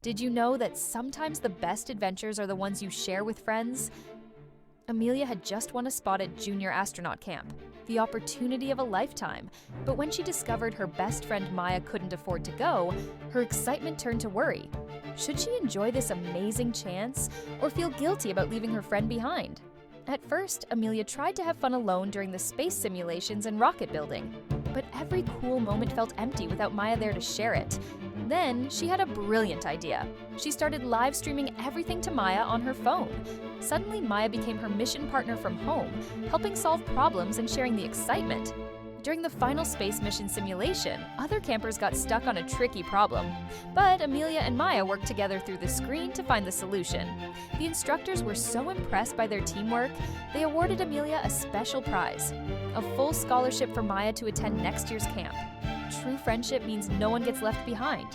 Did you know that sometimes the best adventures are the ones you share with friends? Amelia had just won a spot at Junior Astronaut Camp, the opportunity of a lifetime. But when she discovered her best friend Maya couldn't afford to go, her excitement turned to worry. Should she enjoy this amazing chance or feel guilty about leaving her friend behind? At first, Amelia tried to have fun alone during the space simulations and rocket building. But every cool moment felt empty without Maya there to share it. Then, she had a brilliant idea. She started live streaming everything to Maya on her phone. Suddenly, Maya became her mission partner from home, helping solve problems and sharing the excitement. During the final space mission simulation, other campers got stuck on a tricky problem. But Amelia and Maya worked together through the screen to find the solution. The instructors were so impressed by their teamwork, they awarded Amelia a special prize, a full scholarship for Maya to attend next year's camp. True friendship means no one gets left behind.